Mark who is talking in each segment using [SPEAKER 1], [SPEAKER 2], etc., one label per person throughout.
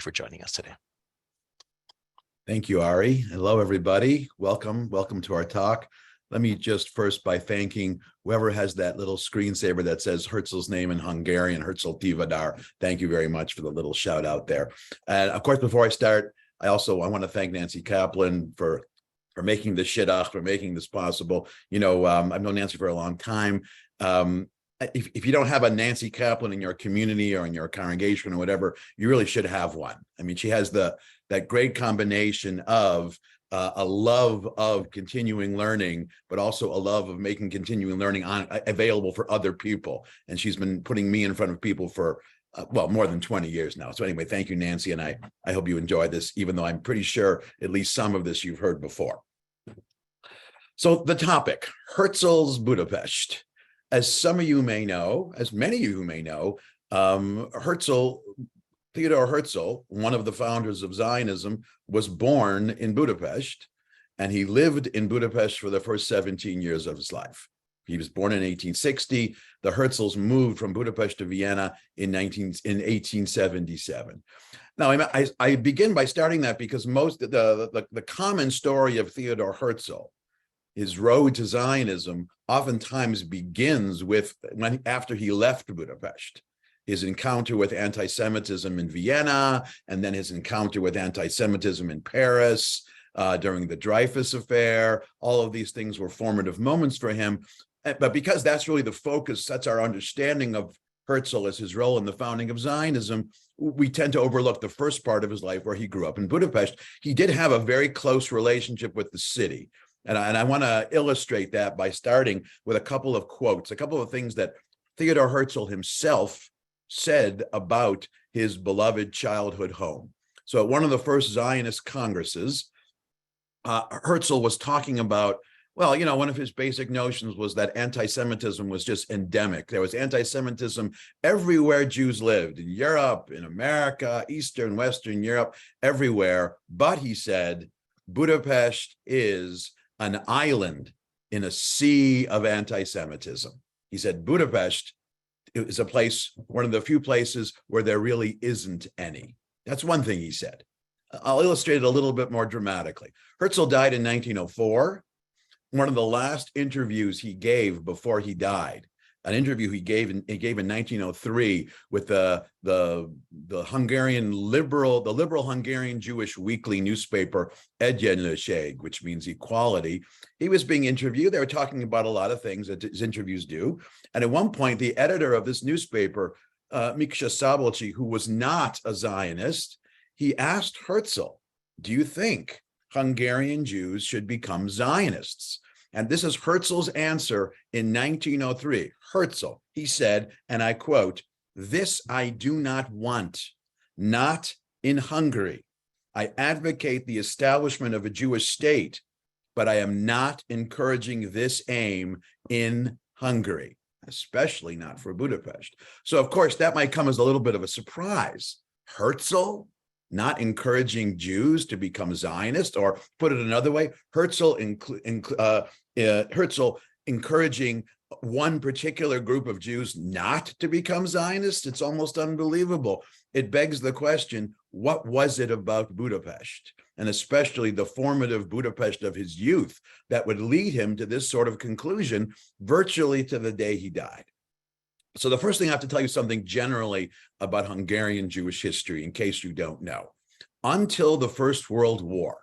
[SPEAKER 1] for joining us today.
[SPEAKER 2] Thank you, Ari. Hello, everybody. Welcome to our talk. Let me just first by thanking whoever has that little screensaver that says Herzl's name in Hungarian, Herzl Theodore. Thank you very much for the little shout out there. And of course, before I start, I want to thank Nancy Kaplan for making this shidduch, for making this possible. You know, I've known Nancy for a long time. If you don't have a Nancy Kaplan in your community or in your congregation or whatever, you really should have one. I mean, she has that great combination of a love of continuing learning, but also a love of making continuing learning available for other people. And she's been putting me in front of people for, more than 20 years now. So anyway, thank you, Nancy. And I hope you enjoy this, even though I'm pretty sure at least some of this you've heard before. So the topic, Herzl's Budapest. As some of you may know, as many of you may know, Theodore Herzl, one of the founders of Zionism, was born in Budapest, and he lived in Budapest for the first 17 years of his life. He was born in 1860. The Herzls moved from Budapest to Vienna in 1877. Now, I begin by starting that because the common story of Theodore Herzl, his road to Zionism, oftentimes begins with after he left Budapest. His encounter with anti-Semitism in Vienna, and then his encounter with anti-Semitism in Paris during the Dreyfus affair. All of these things were formative moments for him. But because that's really the focus, that's our understanding of Herzl as his role in the founding of Zionism, we tend to overlook the first part of his life where he grew up in Budapest. He did have a very close relationship with the city. And I want to illustrate that by starting with a couple of quotes, a couple of things that Theodore Herzl himself said about his beloved childhood home. So at one of the first Zionist congresses, Herzl was talking about, well, you know, one of his basic notions was that anti-Semitism was just endemic. There was anti-Semitism everywhere Jews lived, in Europe, in America, Eastern, Western Europe, everywhere. But he said, Budapest is an island in a sea of anti-Semitism. He said, Budapest is a place, one of the few places where there really isn't any. That's one thing he said. I'll illustrate it a little bit more dramatically. Herzl died in 1904. One of the last interviews he gave before he died, an interview he gave in 1903 with the liberal Hungarian Jewish weekly newspaper Egyenlőség, which means equality. He was being interviewed. They were talking about a lot of things that his interviews do. And at one point, the editor of this newspaper, Miksa Szabolcsy, who was not a Zionist, he asked Herzl, do you think Hungarian Jews should become Zionists? And this is Herzl's answer in 1903. Herzl, he said, and I quote, "This I do not want, not in Hungary. I advocate the establishment of a Jewish state, but I am not encouraging this aim in Hungary, especially not for Budapest." So, of course, that might come as a little bit of a surprise. Herzl not encouraging Jews to become Zionist, or put it another way, Herzl encouraging one particular group of Jews not to become Zionists. It's almost unbelievable. It begs the question, what was it about Budapest, and especially the formative Budapest of his youth, that would lead him to this sort of conclusion virtually to the day he died? So the first thing I have to tell you something generally about Hungarian Jewish history, in case you don't know. Until the First World War,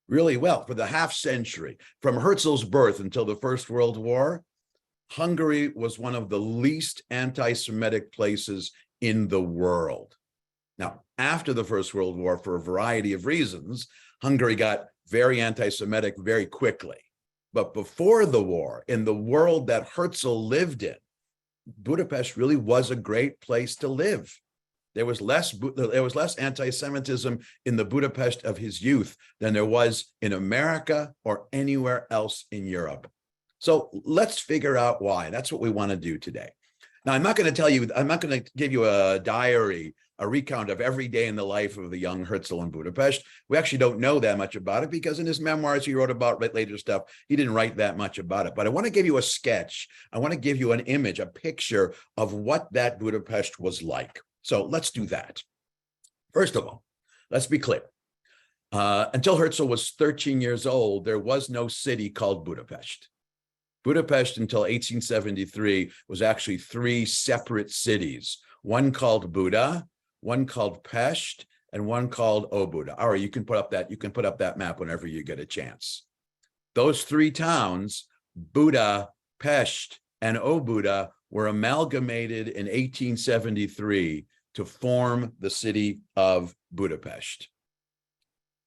[SPEAKER 2] really, well, for the half century, from Herzl's birth until the First World War, Hungary was one of the least anti-Semitic places in the world. Now, after the First World War, for a variety of reasons, Hungary got very anti-Semitic very quickly. But before the war, in the world that Herzl lived in, Budapest really was a great place to live. There was less anti-Semitism in the Budapest of his youth than there was in America or anywhere else in Europe. So let's figure out why. That's what we want to do today. Now, I'm not going to give you a diary, a recount of every day in the life of the young Herzl in Budapest. We actually don't know that much about it because in his memoirs, he wrote about later stuff. He didn't write that much about it, but I want to give you a sketch. I want to give you an image, a picture of what that Budapest was like. So let's do that. First of all, let's be clear. Until Herzl was 13 years old, there was no city called Budapest. Budapest until 1873 was actually three separate cities, one called Buda, one called Pest, and one called Óbuda. All right, you can put up that map whenever you get a chance. Those three towns, Buda, Pest, and Óbuda, were amalgamated in 1873 to form the city of Budapest.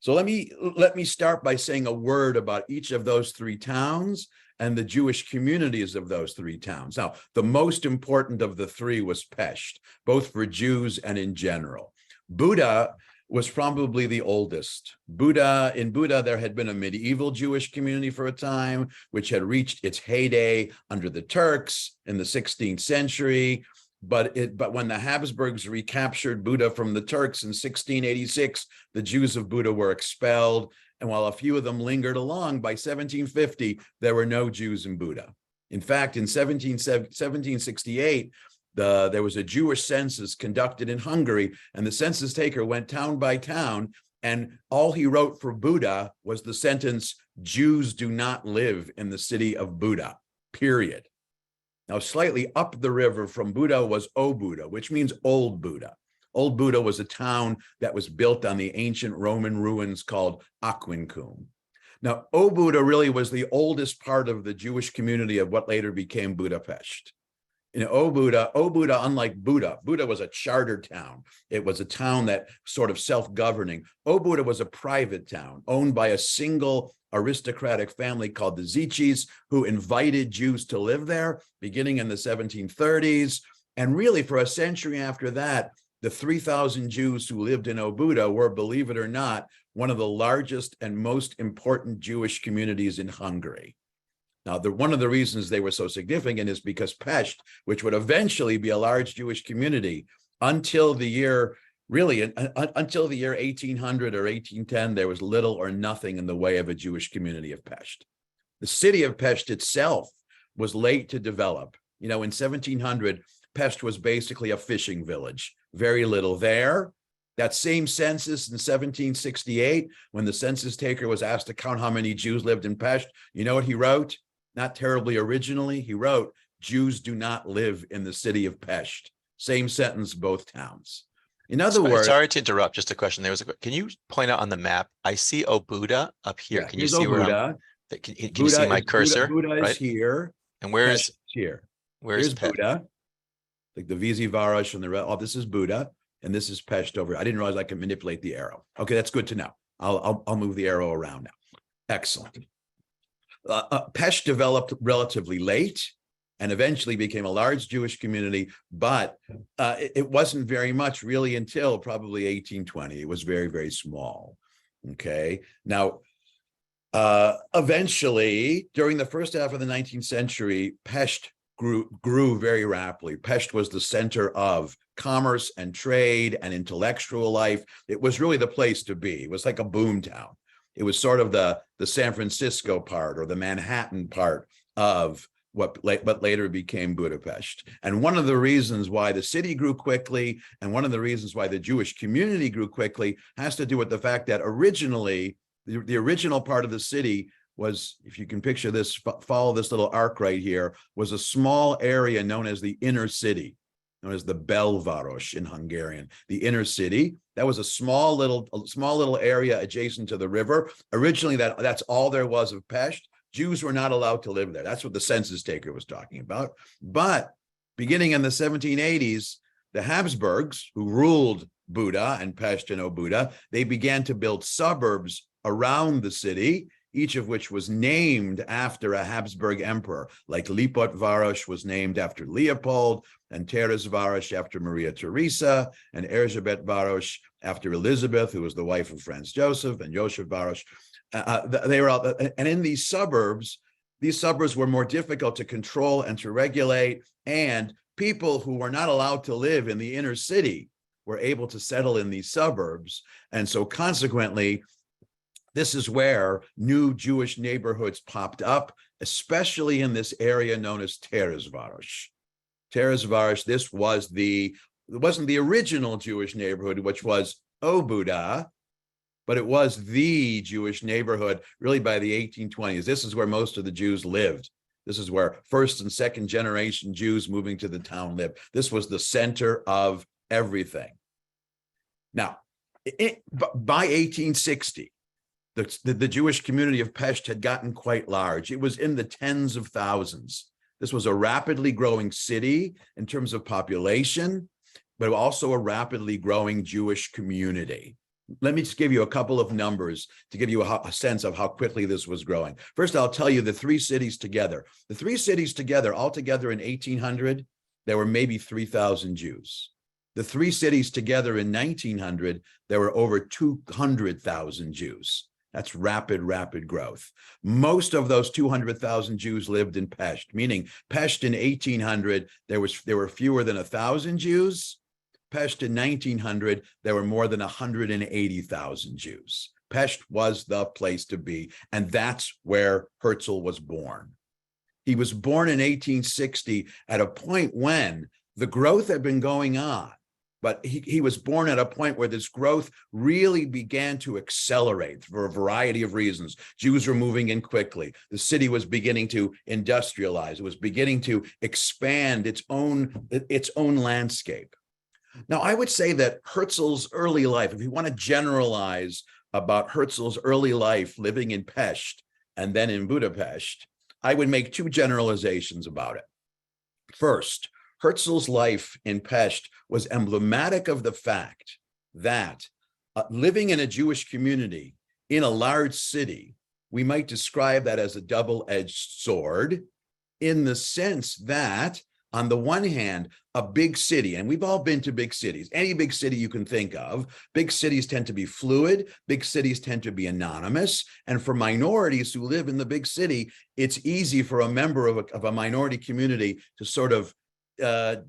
[SPEAKER 2] So let me start by saying a word about each of those three towns and the Jewish communities of those three towns. Now, the most important of the three was Pest, both for Jews and in general. Buda was probably the oldest. In Buda, there had been a medieval Jewish community for a time, which had reached its heyday under the Turks in the 16th century. But when the Habsburgs recaptured Buda from the Turks in 1686, the Jews of Buda were expelled. And while a few of them lingered along, by 1750, there were no Jews in Buda. In fact, in 1768, there was a Jewish census conducted in Hungary, and the census taker went town by town, and all he wrote for Buda was the sentence, "Jews do not live in the city of Buda," period. Now, slightly up the river from Buda was Óbuda, which means Old Buda. Old Buda was a town that was built on the ancient Roman ruins called Aquincum. Now, Óbuda really was the oldest part of the Jewish community of what later became Budapest. In Óbuda, unlike Buda was a charter town. It was a town that sort of self-governing. Óbuda was a private town owned by a single aristocratic family called the Zichis, who invited Jews to live there beginning in the 1730s. And really for a century after that, the 3,000 Jews who lived in Óbuda were, believe it or not, one of the largest and most important Jewish communities in Hungary. Now, one of the reasons they were so significant is because Pest, which would eventually be a large Jewish community, until the year 1800 or 1810, there was little or nothing in the way of a Jewish community of Pest. The city of Pest itself was late to develop. In 1700, Pest was basically a fishing village. Very little there. That same census in 1768, when the census taker was asked to count how many Jews lived in Pest, you know what he wrote? Not terribly originally, he wrote, "Jews do not live in the city of Pest." Same sentence, both towns. In other words,
[SPEAKER 1] sorry to interrupt. Just a question. Can you point out on the map? I see Óbuda up here.
[SPEAKER 2] Yeah,
[SPEAKER 1] can you see where can you see my cursor?
[SPEAKER 2] Buda is here.
[SPEAKER 1] And where's
[SPEAKER 2] here?
[SPEAKER 1] Where's
[SPEAKER 2] Buda? Like the Víziváros and the rest. Oh, this is Buda, and this is Pest over. I didn't realize I could manipulate the arrow. Okay, that's good to know. I'll move the arrow around now. Excellent. Pest developed relatively late and eventually became a large Jewish community, but it wasn't very much really until probably 1820. It was very, very small. Okay. Now, eventually, during the first half of the 19th century, Pest grew very rapidly. Pest was the center of commerce and trade and intellectual life. It was really the place to be. It was like a boom town. It was sort of the San Francisco part or the Manhattan part of what later became Budapest. And one of the reasons why the city grew quickly and one of the reasons why the Jewish community grew quickly has to do with the fact that originally, the original part of the city was, if you can picture this, follow this little arc right here, was a small area known as the inner city, known as the Belváros in Hungarian, the inner city. That was a small little area adjacent to the river. Originally, that's all there was of Pest. Jews were not allowed to live there. That's what the census taker was talking about. But beginning in the 1780s, the Habsburgs, who ruled Buda and Pest and Óbuda, they began to build suburbs around the city, each of which was named after a Habsburg emperor, like Lipotváros was named after Leopold, and Terézváros after Maria Theresa, and Erzsébetváros after Elizabeth, who was the wife of Franz Joseph, and Józsefváros. They were all, and in these suburbs were more difficult to control and to regulate, and people who were not allowed to live in the inner city were able to settle in these suburbs. And so consequently, this is where new Jewish neighborhoods popped up, especially in this area known as Terézváros. Terézváros, it wasn't the original Jewish neighborhood, which was Obuda, but it was the Jewish neighborhood really by the 1820s. This is where most of the Jews lived. This is where first and second generation Jews moving to the town lived. This was the center of everything. Now, by 1860, the Jewish community of Pest had gotten quite large. It was in the tens of thousands. This was a rapidly growing city in terms of population, but also a rapidly growing Jewish community. Let me just give you a couple of numbers to give you a sense of how quickly this was growing. First, I'll tell you the three cities together. The three cities together, altogether in 1800, there were maybe 3,000 Jews. The three cities together in 1900, there were over 200,000 Jews. That's rapid, rapid growth. Most of those 200,000 Jews lived in Pest, meaning Pest in 1800, there were fewer than 1,000 Jews. Pest in 1900, there were more than 180,000 Jews. Pest was the place to be, and that's where Herzl was born. He was born in 1860 at a point when the growth had been going on, but he was born at a point where this growth really began to accelerate for a variety of reasons. Jews were moving in quickly. The city was beginning to industrialize. It was beginning to expand its own landscape. Now, I would say that Herzl's early life, if you want to generalize about Herzl's early life living in Pest and then in Budapest, I would make two generalizations about it. First, Herzl's life in Pest was emblematic of the fact that living in a Jewish community in a large city, we might describe that as a double-edged sword in the sense that, on the one hand, a big city, and we've all been to big cities, any big city you can think of, big cities tend to be fluid, big cities tend to be anonymous, and for minorities who live in the big city, it's easy for a member of a minority community to sort of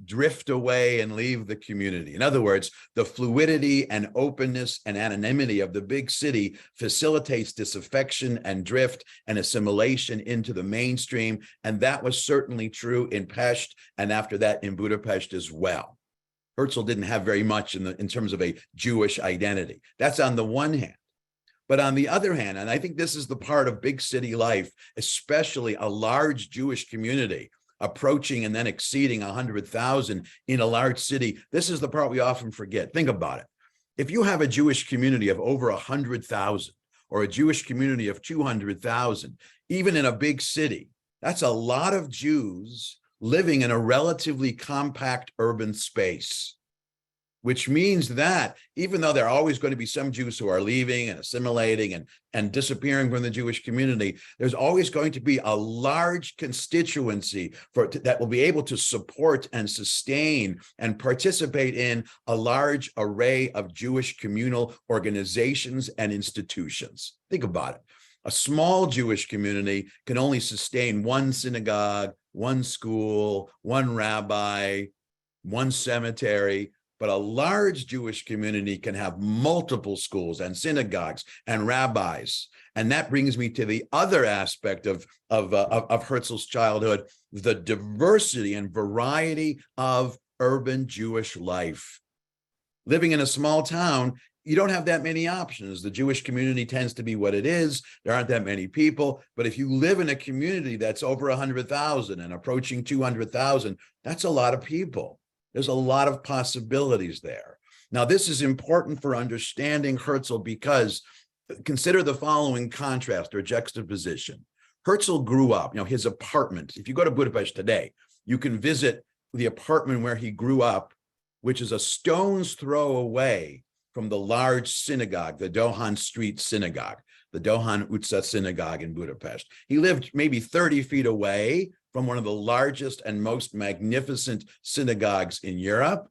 [SPEAKER 2] drift away and leave the community. In other words, the fluidity and openness and anonymity of the big city facilitates disaffection and drift and assimilation into the mainstream. And that was certainly true in Pest, and after that in Budapest as well. Herzl didn't have very much in terms of a Jewish identity. That's on the one hand. But on the other hand, and I think this is the part of big city life, especially a large Jewish community, approaching and then exceeding 100,000 in a large city. This is the part we often forget. Think about it. If you have a Jewish community of over 100,000 or a Jewish community of 200,000, even in a big city, that's a lot of Jews living in a relatively compact urban space, which means that even though there are always going to be some Jews who are leaving and assimilating and disappearing from the Jewish community, there's always going to be a large constituency that will be able to support and sustain and participate in a large array of Jewish communal organizations and institutions. Think about it. A small Jewish community can only sustain one synagogue, one school, one rabbi, one cemetery. But a large Jewish community can have multiple schools and synagogues and rabbis. And that brings me to the other aspect of Herzl's childhood, the diversity and variety of urban Jewish life. Living in a small town, you don't have that many options. The Jewish community tends to be what it is. There aren't that many people. But if you live in a community that's over 100,000 and approaching 200,000, that's a lot of people. There's a lot of possibilities there. Now, this is important for understanding Herzl because consider the following contrast or juxtaposition. Herzl grew up, his apartment. If you go to Budapest today, you can visit the apartment where he grew up, which is a stone's throw away from the large synagogue, the Dohan Street Synagogue, the Dohan Synagogue in Budapest. He lived maybe 30 feet away from one of the largest and most magnificent synagogues in Europe,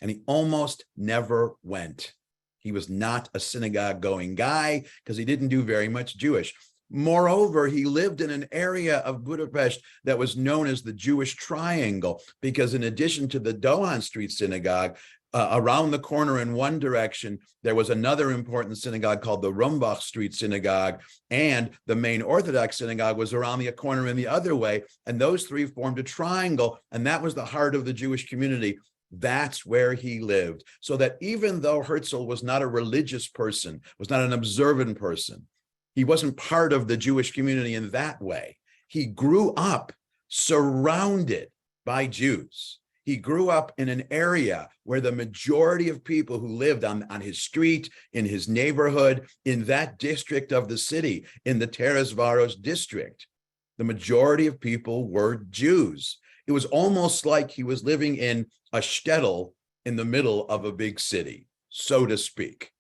[SPEAKER 2] and he almost never went. He was not a synagogue-going guy because he didn't do very much Jewish. Moreover, he lived in an area of Budapest that was known as the Jewish Triangle, because in addition to the Dohan Street Synagogue, around the corner in one direction, there was another important synagogue called the Rombach Street Synagogue, and the main Orthodox synagogue was around the corner in the other way, and those three formed a triangle, and that was the heart of the Jewish community. That's where he lived. So that even though Herzl was not a religious person, was not an observant person, he wasn't part of the Jewish community in that way. He grew up surrounded by Jews. He grew up in an area where the majority of people who lived on his street, in his neighborhood, in that district of the city, in the Teresvaros district, the majority of people were Jews. It was almost like he was living in a shtetl in the middle of a big city, so to speak.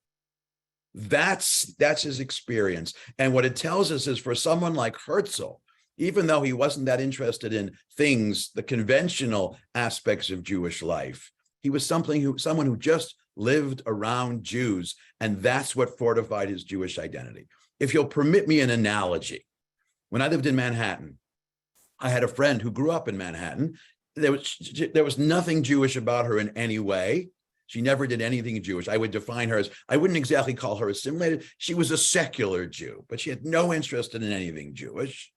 [SPEAKER 2] That's his experience. And what it tells us is for someone like Herzl, even though he wasn't that interested in things, the conventional aspects of Jewish life, he was someone who just lived around Jews, and that's what fortified his Jewish identity. If you'll permit me an analogy, when I lived in Manhattan, I had a friend who grew up in Manhattan. There was nothing Jewish about her in any way. She never did anything Jewish. I would define her as, I wouldn't exactly call her assimilated. She was a secular Jew, but she had no interest in anything Jewish.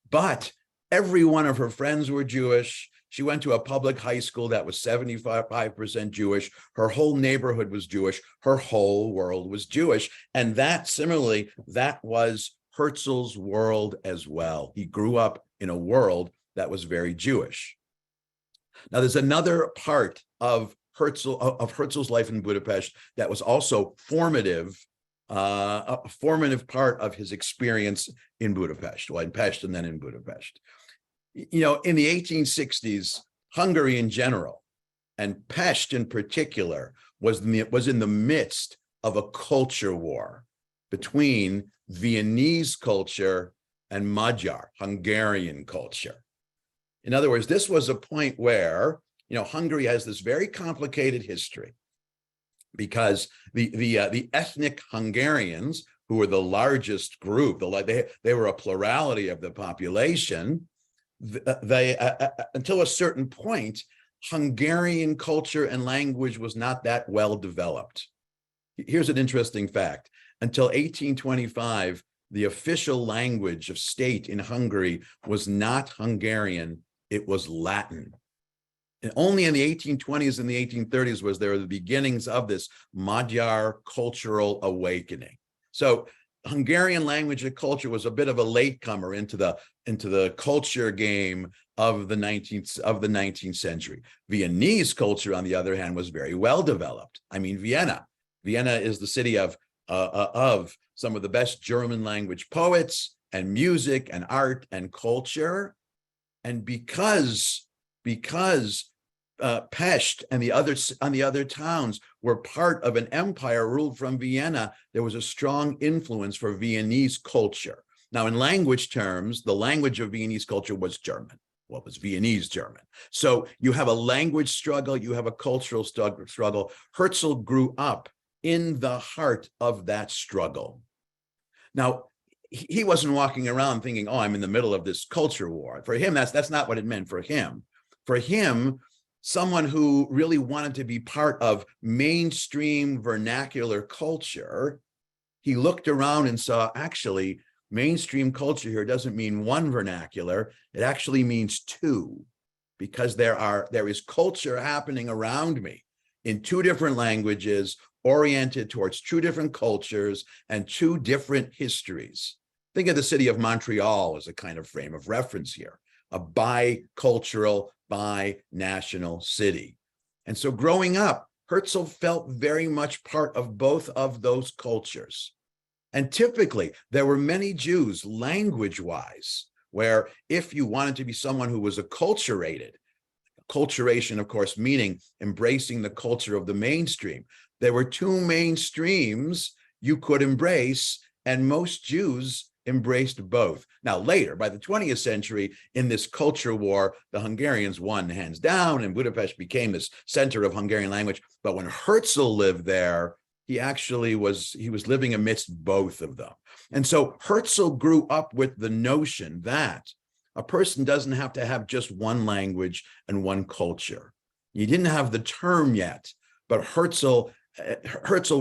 [SPEAKER 2] But every one of her friends were Jewish. She went to a public high school that was 75% Jewish. Her whole neighborhood was Jewish. Her whole world was Jewish. And that, similarly, that was Herzl's world as well. He grew up in a world that was very Jewish. Now, there's another part of Herzl's life in Budapest that was also formative, a formative part of his experience in Budapest, well, in Pest and then in Budapest. You know, in the 1860s, Hungary in general, and Pest in particular, was in the midst of a culture war between Viennese culture and Magyar, Hungarian culture. In other words, this was a point where, you know, Hungary has this very complicated history because the ethnic Hungarians, who were the largest group, they were a plurality of the population, until a certain point, Hungarian culture and language was not that well developed. Here's an interesting fact. Until 1825, the official language of state in Hungary was not Hungarian, it was Latin. And only in the 1820s and the 1830s was there the beginnings of this Magyar cultural awakening. So Hungarian language and culture was a bit of a latecomer into the culture game of the 19th century. Viennese culture, on the other hand, was very well developed. I mean, Vienna is the city of some of the best German language poets and music and art and culture. And because Pest and the other towns were part of an empire ruled from Vienna, there was a strong influence for Viennese culture. Now, in language terms, the language of Viennese culture was German. Well, it was Viennese German. So you have a language struggle, you have a cultural struggle. Herzl grew up in the heart of that struggle. Now, he wasn't walking around thinking, oh, I'm in the middle of this culture war. For him, that's not what it meant for him. For him, someone who really wanted to be part of mainstream vernacular culture, he looked around and saw, actually, mainstream culture here doesn't mean one vernacular, it actually means two, because there is culture happening around me in two different languages, oriented towards two different cultures and two different histories. Think of the city of Montreal as a kind of frame of reference here, a bicultural, bi-national city. And so growing up, Herzl felt very much part of both of those cultures. And typically, there were many Jews, language-wise, where if you wanted to be someone who was acculturated, acculturation, of course, meaning embracing the culture of the mainstream, there were two mainstreams you could embrace, and most Jews embraced both. Now, later, by the 20th century, in this culture war, the Hungarians won hands down, and Budapest became this center of Hungarian language. But when Herzl lived there, he was living amidst both of them. And so Herzl grew up with the notion that a person doesn't have to have just one language and one culture. He didn't have the term yet, but Herzl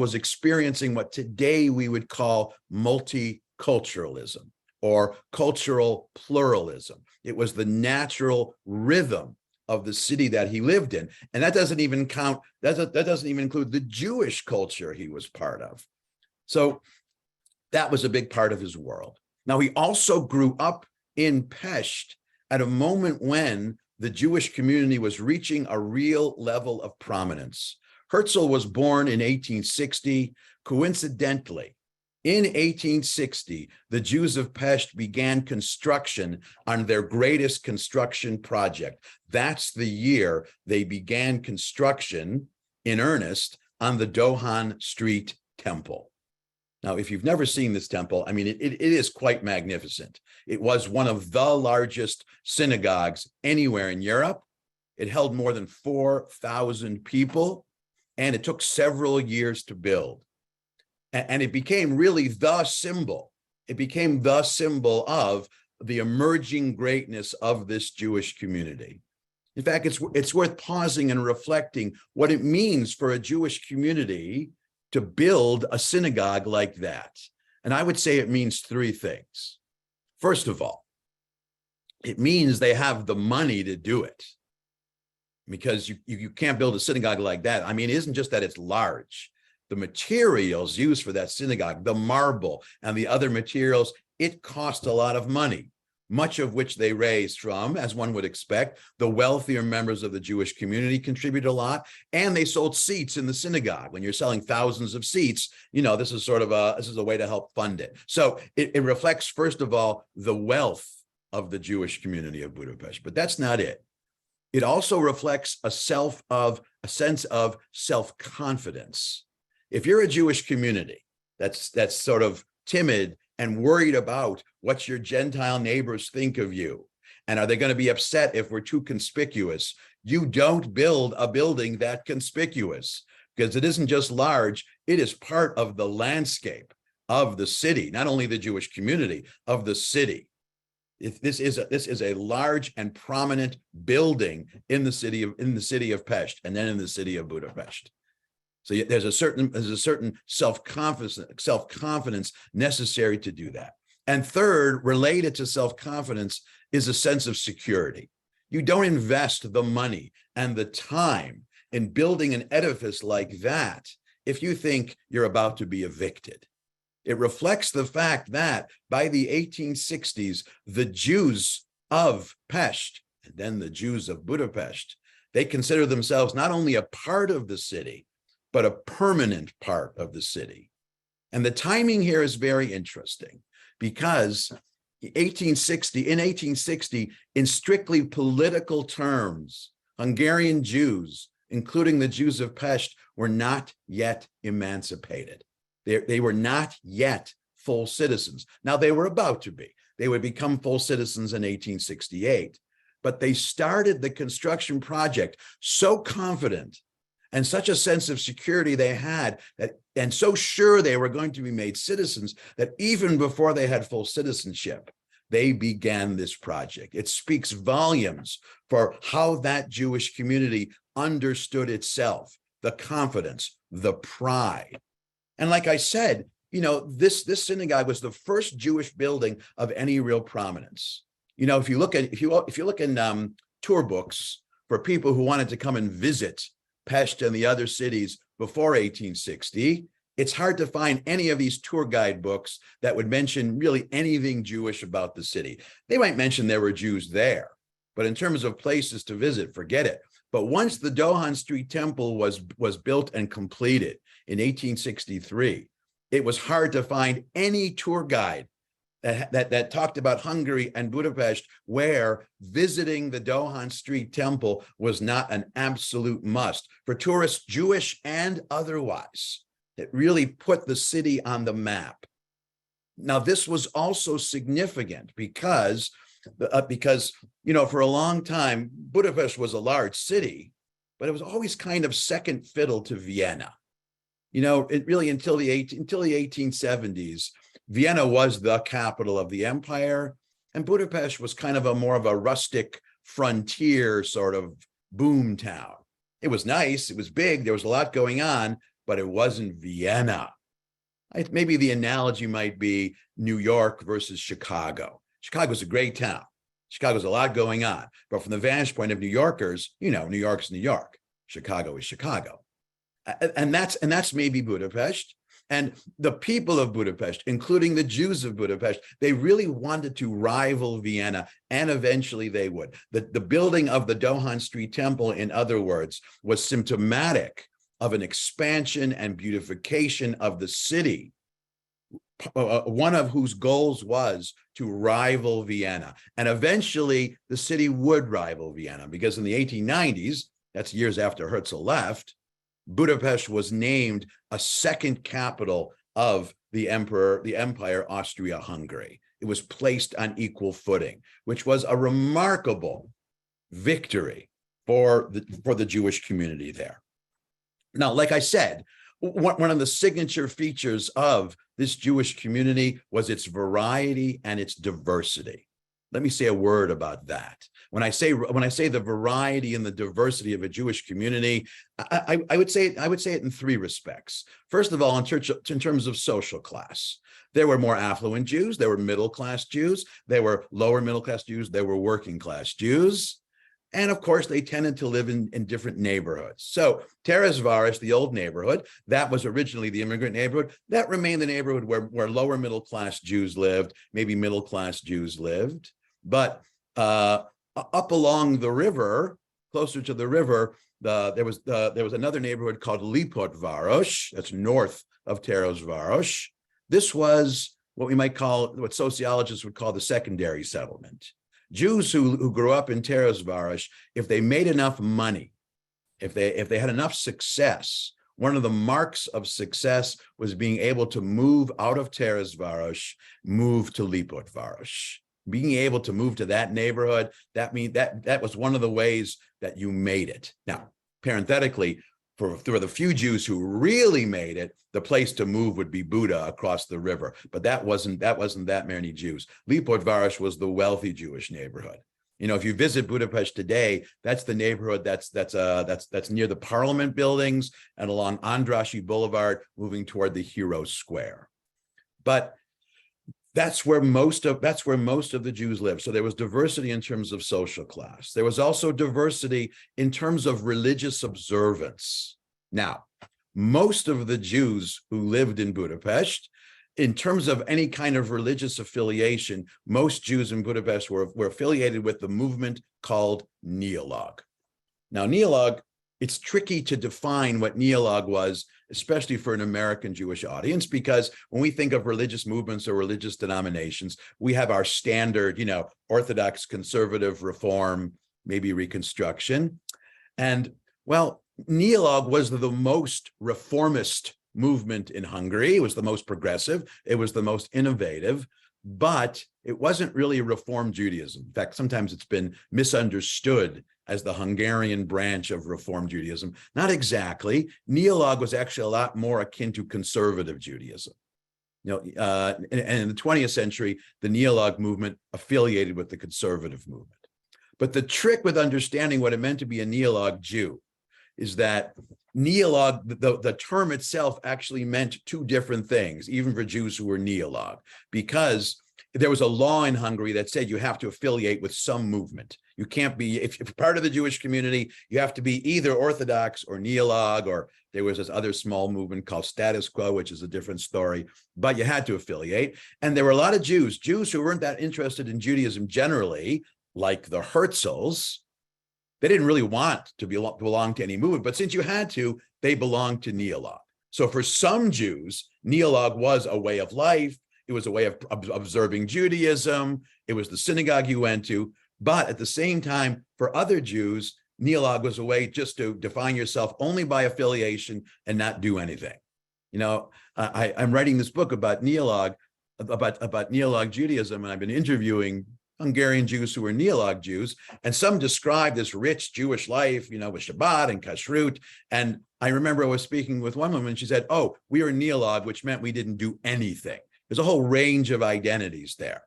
[SPEAKER 2] was experiencing what today we would call multiculturalism or cultural pluralism. It was the natural rhythm of the city that he lived in. And that doesn't even count, that doesn't even include the Jewish culture he was part of. So that was a big part of his world. Now, he also grew up in Pest at a moment when the Jewish community was reaching a real level of prominence. Herzl was born in 1860. Coincidentally, in 1860, the Jews of Pest began construction on their greatest construction project. That's the year they began construction in earnest on the Dohan Street temple. Now, if you've never seen this temple, I mean, it is quite magnificent. It was one of the largest synagogues anywhere in Europe. It held more than 4,000 people, and it took several years to build. And it became really the symbol. It became the symbol of the emerging greatness of this Jewish community. In fact, it's worth pausing and reflecting what it means for a Jewish community to build a synagogue like that. And I would say it means three things. First of all, it means they have the money to do it, because you can't build a synagogue like that. I mean, it isn't just that it's large. The materials used for that synagogue, the marble and the other materials, it cost a lot of money, much of which they raised from, as one would expect, the wealthier members of the Jewish community contributed a lot, and they sold seats in the synagogue. When you're selling thousands of seats, you know, this is a way to help fund it. So it reflects, first of all, the wealth of the Jewish community of Budapest, but that's not it. It also reflects a sense of self-confidence. If you're a Jewish community that's sort of timid and worried about what your Gentile neighbors think of you, and are they going to be upset if we're too conspicuous, you don't build a building that conspicuous, because it isn't just large, it is part of the landscape of the city, not only the Jewish community, of the city. This is a large and prominent building in the city of Pest, and then in the city of Budapest. So there's a certain self-confidence necessary to do that. And third, related to self-confidence, is a sense of security. You don't invest the money and the time in building an edifice like that if you think you're about to be evicted. It reflects the fact that by the 1860s, the Jews of Pest, and then the Jews of Budapest, they consider themselves not only a part of the city, but a permanent part of the city. And the timing here is very interesting, because in 1860, in strictly political terms, Hungarian Jews, including the Jews of Pest, were not yet emancipated. They were not yet full citizens. Now, they were about to be. They would become full citizens in 1868. But they started the construction project so confident, and such a sense of security they had, and so sure they were going to be made citizens, that even before they had full citizenship, they began this project. It speaks volumes for how that Jewish community understood itself, the confidence, the pride. And like I said, you know, this synagogue was the first Jewish building of any real prominence. You know, if you look in tour books for people who wanted to come and visit Pest and the other cities before 1860, it's hard to find any of these tour guide books that would mention really anything Jewish about the city. They might mention there were Jews there, but in terms of places to visit, forget it. But once the Dohan Street temple was built and completed in 1863, it was hard to find any tour guide that talked about Hungary and Budapest where visiting the Dohan Street temple was not an absolute must for tourists, Jewish and otherwise. It really put the city on the map. Now, this was also significant because you know, for a long time, Budapest was a large city, but it was always kind of second fiddle to Vienna. You know, it really until the 1870s, Vienna was the capital of the empire, and Budapest was kind of more of a rustic frontier sort of boom town. It was nice, it was big, there was a lot going on, but it wasn't Vienna. Maybe the analogy might be New York versus Chicago. Chicago was a great town, Chicago's a lot going on. But from the vantage point of New Yorkers, New York's New York. Chicago is Chicago. And that's maybe Budapest. And the people of Budapest, including the Jews of Budapest, they really wanted to rival Vienna, and eventually they would. The building of the Dohan Street Temple, in other words, was symptomatic of an expansion and beautification of the city, one of whose goals was to rival Vienna. And eventually the city would rival Vienna, because in the 1890s, that's years after Herzl left, Budapest was named a second capital of the Empire Austria-Hungary. It was placed on equal footing, which was a remarkable victory for the Jewish community there. Now, like I said, one of the signature features of this Jewish community was its variety and its diversity. Let me say a word about that. When I say the variety and the diversity of a Jewish community, I would say it in three respects. First of all, in terms of social class, there were more affluent Jews, there were middle-class Jews, there were lower middle-class Jews, there were working-class Jews. And of course, they tended to live in different neighborhoods. So Teresváros, the old neighborhood, that was originally the immigrant neighborhood, that remained the neighborhood where lower middle-class Jews lived, maybe middle-class Jews lived. But up along the river, closer to the river, there was another neighborhood called Lipovitch, that's north of Teresváros. This was what sociologists would call the secondary settlement. Jews who grew up in Teresváros, if they made enough money, if they had enough success, one of the marks of success was being able to move out of Teresváros, move to Lipovitch. Being able to move to that neighborhood, that was one of the ways that you made it. Now, parenthetically, for the few Jews who really made it, the place to move would be Buda across the river, but that wasn't that many Jews. Lipovitch was the wealthy Jewish neighborhood. If you visit Budapest today, that's the neighborhood that's near the Parliament buildings and along Andrássy Boulevard, moving toward the Hero Square. But that's where most of the Jews live. So there was diversity in terms of social class. There was also diversity in terms of religious observance. Now, most of the Jews who lived in Budapest, in terms of any kind of religious affiliation, most Jews in Budapest were affiliated with the movement called Neolog. Now, Neolog, it's tricky to define what Neolog was, especially for an American Jewish audience, because when we think of religious movements or religious denominations, we have our standard, Orthodox, conservative, Reform, maybe Reconstruction. And well, Neolog was the most reformist movement in Hungary. It was the most progressive. It was the most innovative, but it wasn't really Reform Judaism. In fact, sometimes it's been misunderstood as the Hungarian branch of Reform Judaism. Not exactly. Neolog was actually a lot more akin to conservative Judaism. And in the 20th century, the Neolog movement affiliated with the conservative movement. But the trick with understanding what it meant to be a Neolog Jew is that Neolog, the term itself actually meant two different things, even for Jews who were Neolog, because there was a law in Hungary that said you have to affiliate with some movement. You can't be, if you're part of the Jewish community, you have to be either Orthodox or Neolog, or there was this other small movement called Status Quo, which is a different story, but you had to affiliate. And there were a lot of Jews who weren't that interested in Judaism generally, like the Herzls. They didn't really want to belong to any movement, but since you had to, they belonged to Neolog. So for some Jews, Neolog was a way of life. It was a way of observing Judaism. It was the synagogue you went to. But at the same time, for other Jews, Neolog was a way just to define yourself only by affiliation and not do anything. I'm writing this book about Neolog, about Neolog Judaism, and I've been interviewing Hungarian Jews who were Neolog Jews, and some describe this rich Jewish life, with Shabbat and Kashrut. And I remember I was speaking with one woman, and she said, "Oh, we were Neolog," which meant we didn't do anything. There's a whole range of identities there.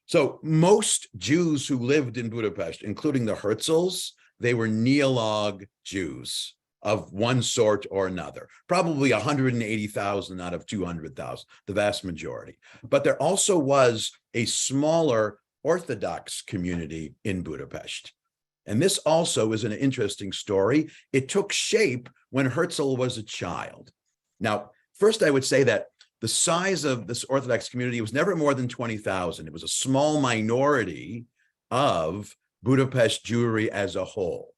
[SPEAKER 2] So most Jews who lived in Budapest, including the Herzls, they were Neolog Jews of one sort or another, probably 180,000 out of 200,000, the vast majority. But there also was a smaller Orthodox community in Budapest. And this also is an interesting story. It took shape when Herzl was a child. Now, first, I would say that the size of this Orthodox community was never more than 20,000. It was a small minority of Budapest Jewry as a whole.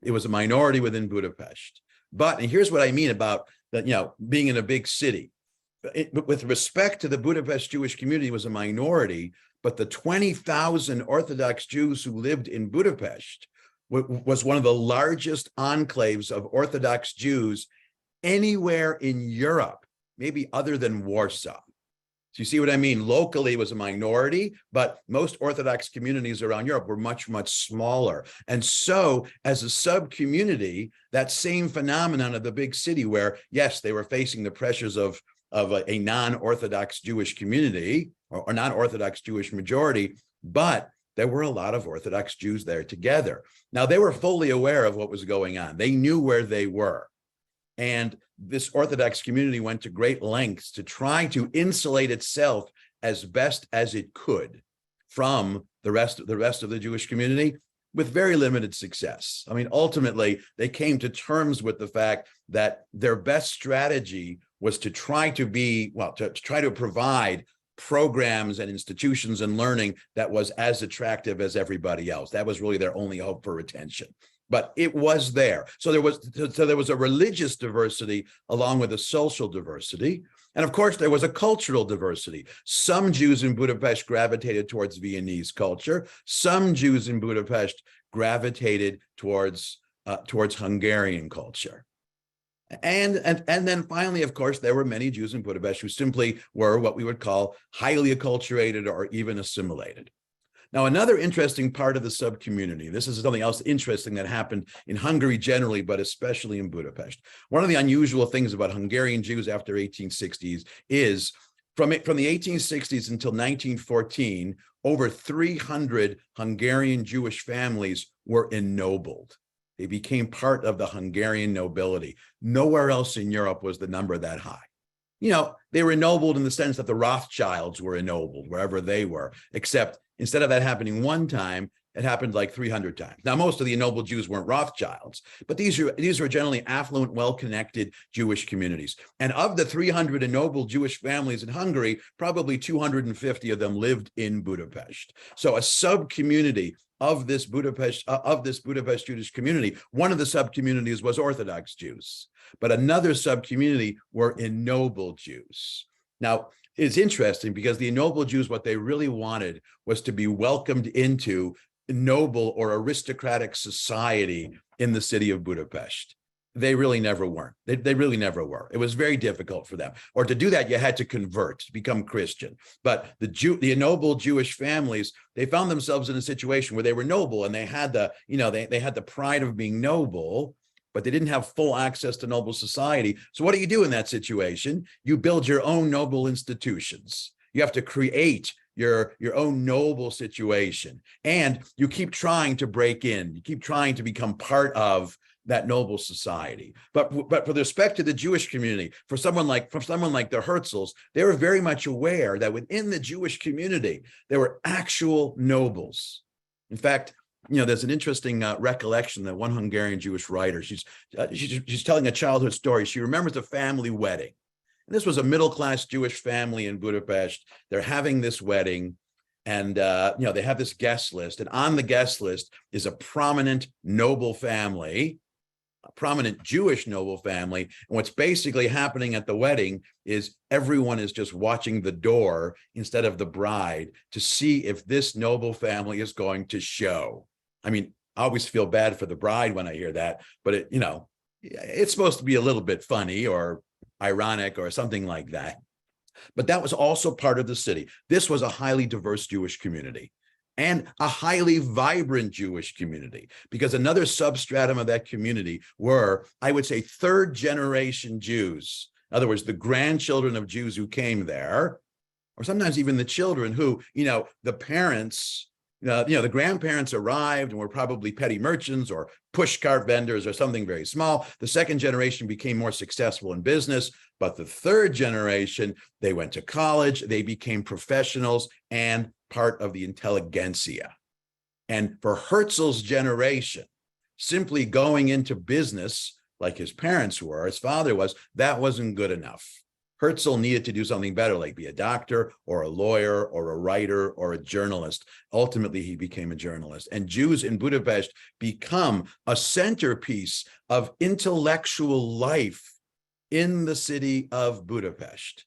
[SPEAKER 2] It was a minority within Budapest. But, and here's what I mean about that, being in a big city. With respect to the Budapest Jewish community, it was a minority, but the 20,000 Orthodox Jews who lived in Budapest was one of the largest enclaves of Orthodox Jews anywhere in Europe, maybe other than Warsaw. So you see what I mean? Locally, it was a minority, but most Orthodox communities around Europe were much, much smaller. And so as a sub-community, that same phenomenon of the big city where, yes, they were facing the pressures of a non-Orthodox Jewish community or non-Orthodox Jewish majority, but there were a lot of Orthodox Jews there together. Now, they were fully aware of what was going on. They knew where they were. And this Orthodox community went to great lengths to try to insulate itself as best as it could from the rest of the Jewish community, with very limited success. I mean, ultimately, they came to terms with the fact that their best strategy was to try to provide programs and institutions and learning that was as attractive as everybody else. That was really their only hope for retention. But it was there. So there was a religious diversity along with a social diversity. And of course, there was a cultural diversity. Some Jews in Budapest gravitated towards Viennese culture. Some Jews in Budapest gravitated towards Hungarian culture. And then finally, of course, there were many Jews in Budapest who simply were what we would call highly acculturated or even assimilated. Now, another interesting part of the sub-community, this is something else interesting that happened in Hungary generally, but especially in Budapest. One of the unusual things about Hungarian Jews after 1860s is from the 1860s until 1914, over 300 Hungarian Jewish families were ennobled. They became part of the Hungarian nobility. Nowhere else in Europe was the number that high. They were ennobled in the sense that the Rothschilds were ennobled wherever they were, except instead of that happening one time, it happened like 300 times. Now, most of the ennobled Jews weren't Rothschilds, but these were generally affluent, well-connected Jewish communities. And of the 300 ennobled Jewish families in Hungary, probably 250 of them lived in Budapest. So a sub-community of this Budapest Jewish community, one of the sub-communities was Orthodox Jews, but another sub-community were ennobled Jews. Now, it's interesting because the ennobled Jews, what they really wanted was to be welcomed into noble or aristocratic society in the city of Budapest. They really never weren't. They really never were. It was very difficult for them. Or to do that, you had to convert, to become Christian. But the ennobled Jewish families, they found themselves in a situation where they were noble and they had they had the pride of being noble, but they didn't have full access to noble society. So what do you do in that situation? You build your own noble institutions. You have to create your own noble situation. And you keep trying to break in. You keep trying to become part of that noble society. But with respect to the Jewish community, for someone like the Herzls, they were very much aware that within the Jewish community, there were actual nobles. In fact, there's an interesting recollection that one Hungarian Jewish writer, she's telling a childhood story. She remembers a family wedding. And this was a middle-class Jewish family in Budapest. They're having this wedding and, they have this guest list. And on the guest list is a prominent noble family, a prominent Jewish noble family. And what's basically happening at the wedding is everyone is just watching the door instead of the bride to see if this noble family is going to show. I mean, I always feel bad for the bride when I hear that, but it's supposed to be a little bit funny or ironic or something like that. But that was also part of the city. This was a highly diverse Jewish community and a highly vibrant Jewish community, because another substratum of that community were, I would say, third generation Jews. In other words, the grandchildren of Jews who came there, or sometimes even the children who, the parents The grandparents arrived and were probably petty merchants or pushcart vendors or something very small. The second generation became more successful in business, but the third generation, they went to college, they became professionals and part of the intelligentsia. And for Herzl's generation, simply going into business like his parents were, his father was, that wasn't good enough. Herzl needed to do something better, like be a doctor or a lawyer or a writer or a journalist. Ultimately, he became a journalist. And Jews in Budapest become a centerpiece of intellectual life in the city of Budapest.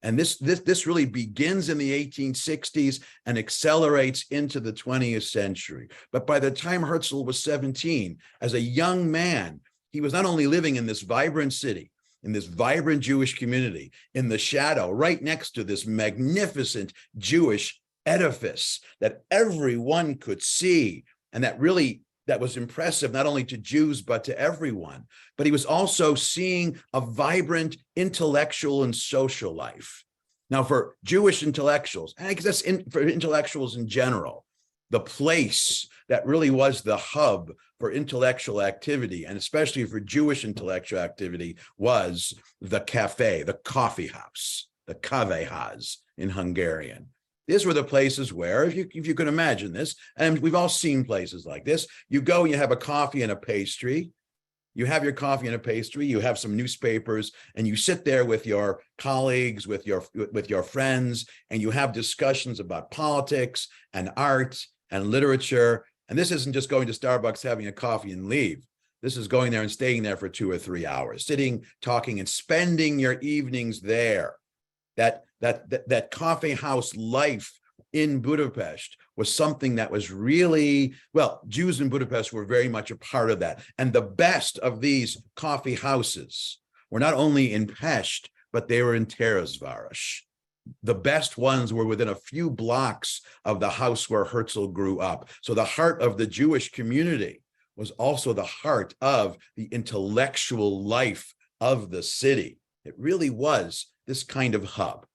[SPEAKER 2] And this really begins in the 1860s and accelerates into the 20th century. But by the time Herzl was 17, as a young man, he was not only living in this vibrant city, in this vibrant Jewish community, in the shadow, right next to this magnificent Jewish edifice that everyone could see, and that was impressive not only to Jews, but to everyone. But he was also seeing a vibrant intellectual and social life. Now, for Jewish intellectuals, and I guess that's for intellectuals in general, the place that really was the hub for intellectual activity, and especially for Jewish intellectual activity, was the cafe, the coffee house, the kávéház in Hungarian. These were the places where, if you can imagine this, and we've all seen places like this, you go and you have a coffee and a pastry. You have your coffee and a pastry, you have some newspapers, and you sit there with your colleagues, with your friends, and you have discussions about politics and art and literature. And this isn't just going to Starbucks, having a coffee and leave. This is going there and staying there for 2 or 3 hours, sitting, talking, and spending your evenings there. That coffee house life in Budapest was something that was really, well, Jews in Budapest were very much a part of that. And the best of these coffee houses were not only in Pest, but they were in Terézváros. The best ones were within a few blocks of the house where Herzl grew up. So the heart of the Jewish community was also the heart of the intellectual life of the city. It really was this kind of hub.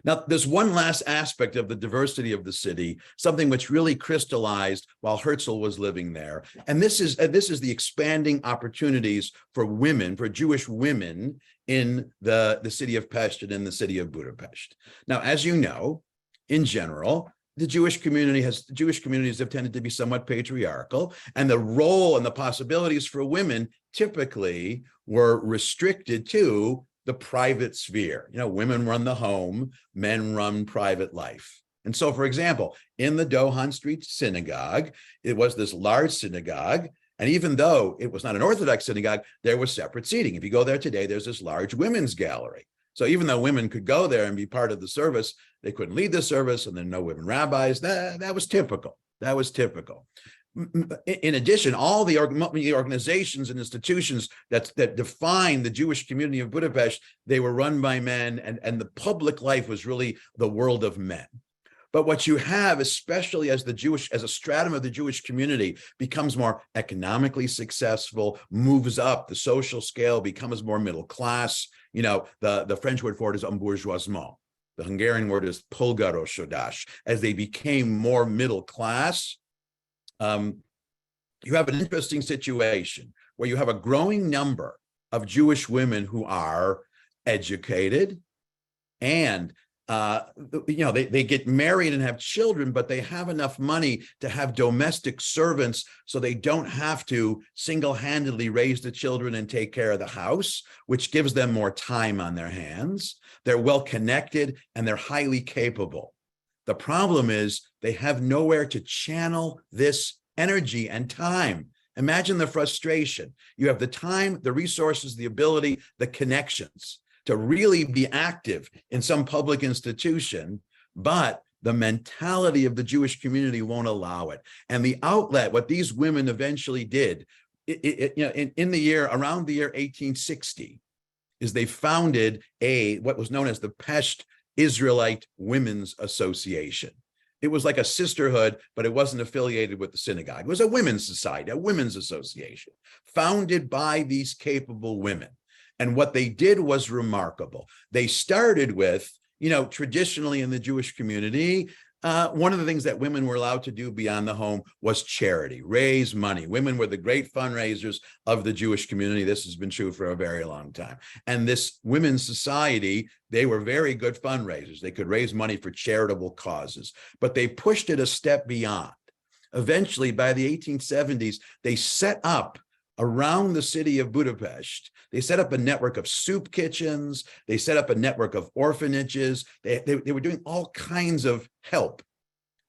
[SPEAKER 2] Now, there's one last aspect of the diversity of the city, something which really crystallized while Herzl was living there. And this is the expanding opportunities for women, for Jewish women in the city of Pest and in the city of Budapest. Now, as you know, in general, Jewish communities have tended to be somewhat patriarchal, and the role and the possibilities for women typically were restricted to the private sphere. Women run the home, men run private life. And so, for example, in the Dohan Street Synagogue, it was this large synagogue. And even though it was not an Orthodox synagogue, there was separate seating. If you go there today, there's this large women's gallery. So even though women could go there and be part of the service, they couldn't lead the service, and there are no women rabbis. That was typical. That was typical. In addition, all the organizations and institutions that define the Jewish community of Budapest, they were run by men, and the public life was really the world of men. But what you have, especially as a stratum of the Jewish community becomes more economically successful, moves up the social scale, becomes more middle class. The French word for it is embourgeoisement. The Hungarian word is polgárosodás. As they became more middle class, you have an interesting situation where you have a growing number of Jewish women who are educated, and they get married and have children, but they have enough money to have domestic servants, so they don't have to single-handedly raise the children and take care of the house, which gives them more time on their hands. They're well connected and they're highly capable. The problem is they have nowhere to channel this energy and time. Imagine the frustration. You have the time, the resources, the ability, the connections to really be active in some public institution, but the mentality of the Jewish community won't allow it. And the outlet, what these women eventually did, around the year 1860, is they founded what was known as the Pest Israelite Women's Association. It was like a sisterhood, but it wasn't affiliated with the synagogue. It was a women's society, a women's association, founded by these capable women. And what they did was remarkable. They started with, traditionally in the Jewish community, One of the things that women were allowed to do beyond the home was charity, raise money. Women were the great fundraisers of the Jewish community. This has been true for a very long time. And this women's society, they were very good fundraisers. They could raise money for charitable causes, but they pushed it a step beyond. Eventually, by the 1870s, they set up around the city of Budapest, they set up a network of soup kitchens. They set up a network of orphanages. They were doing all kinds of help.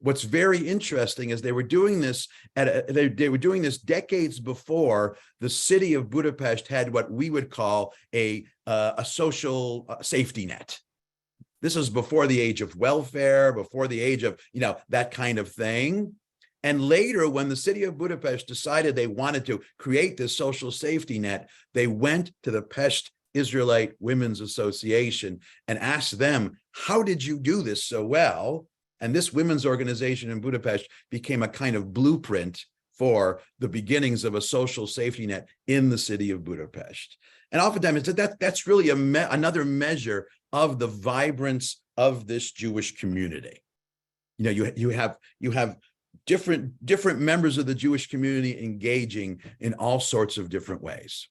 [SPEAKER 2] What's very interesting is they were doing this they were doing this decades before the city of Budapest had what we would call a social safety net. This was before the age of welfare, before the age of, that kind of thing. And later, when the city of Budapest decided they wanted to create this social safety net, they went to the Pest Israelite Women's Association and asked them, how did you do this so well? And this women's organization in Budapest became a kind of blueprint for the beginnings of a social safety net in the city of Budapest. And oftentimes that's really another measure of the vibrance of this Jewish community. You have different members of the Jewish community engaging in all sorts of different ways.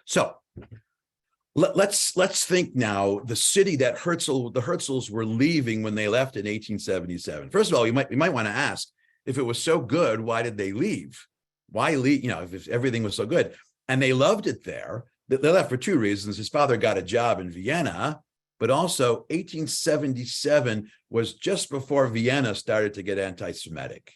[SPEAKER 2] So let's think now the city that the Herzls were leaving when they left in 1877. First of all, you might want to ask, if it was so good, why did they leave? Why leave? If everything was so good, and they loved it there. They left for two reasons. His father got a job in Vienna, but also 1877 was just before Vienna started to get anti-Semitic.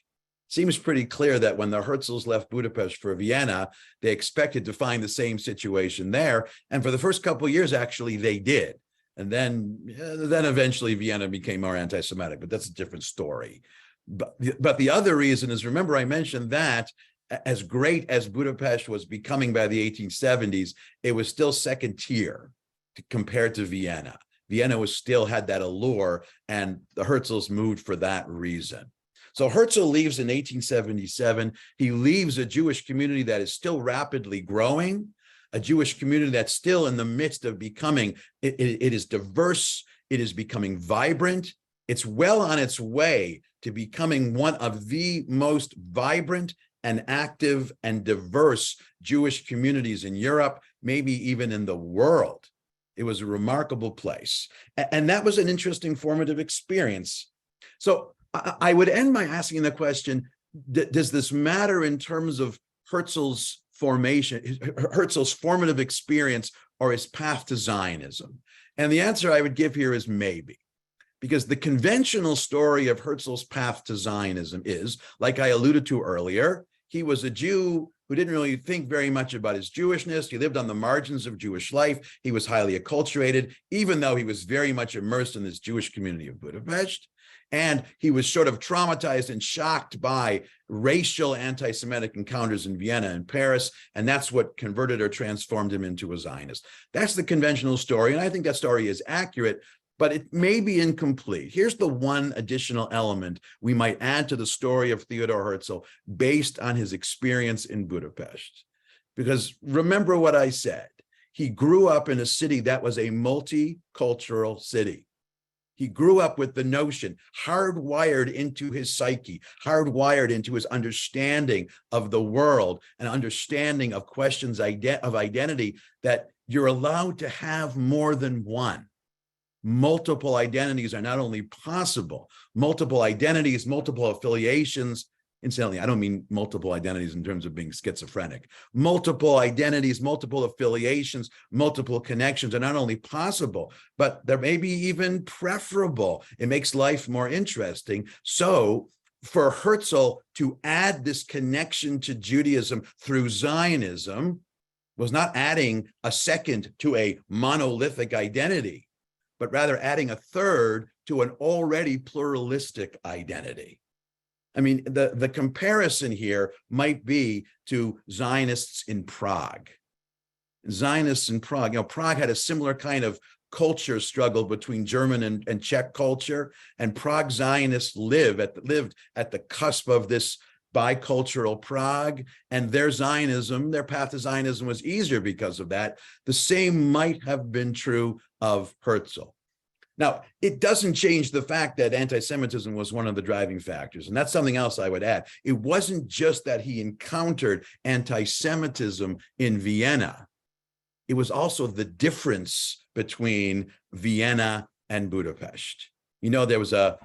[SPEAKER 2] Seems pretty clear that when the Herzls left Budapest for Vienna, they expected to find the same situation there. And for the first couple of years, actually, they did. And then eventually Vienna became more anti-Semitic, but that's a different story. But the other reason is, remember I mentioned that as great as Budapest was becoming by the 1870s, it was still second tier compared to Vienna. Vienna still had that allure, and the Herzls moved for that reason. So Herzl leaves in 1877. He leaves a Jewish community that is still rapidly growing, a Jewish community that's still in the midst of becoming, it is diverse, it is becoming vibrant. It's well on its way to becoming one of the most vibrant and active and diverse Jewish communities in Europe, maybe even in the world. It was a remarkable place. And that was an interesting formative experience. So I would end by asking the question, does this matter in terms of Herzl's formation, Herzl's formative experience, or his path to Zionism? And the answer I would give here is maybe. Because the conventional story of Herzl's path to Zionism is, like I alluded to earlier, he was a Jew who didn't really think very much about his Jewishness. He lived on the margins of Jewish life. He was highly acculturated, even though he was very much immersed in this Jewish community of Budapest. And he was sort of traumatized and shocked by racial anti-Semitic encounters in Vienna and Paris. And that's what converted or transformed him into a Zionist. That's the conventional story. And I think that story is accurate, but it may be incomplete. Here's the one additional element we might add to the story of Theodore Herzl based on his experience in Budapest. Because remember what I said, he grew up in a city that was a multicultural city. He grew up with the notion, hardwired into his psyche, hardwired into his understanding of the world, and understanding of questions of identity, that you're allowed to have more than one. Multiple identities are not only possible, multiple identities, multiple affiliations. Incidentally, I don't mean multiple identities in terms of being schizophrenic. Multiple identities, multiple affiliations, multiple connections are not only possible, but they're maybe even preferable. It makes life more interesting. So for Herzl to add this connection to Judaism through Zionism was not adding a second to a monolithic identity, but rather adding a third to an already pluralistic identity. I mean, the comparison here might be to Zionists in Prague. Zionists in Prague, Prague had a similar kind of culture struggle between German and Czech culture, and Prague Zionists lived at the cusp of this bicultural Prague, and their Zionism, their path to Zionism was easier because of that. The same might have been true of Herzl. Now, it doesn't change the fact that anti-Semitism was one of the driving factors. And that's something else I would add. It wasn't just that he encountered anti-Semitism in Vienna. It was also the difference between Vienna and Budapest. You know, there was a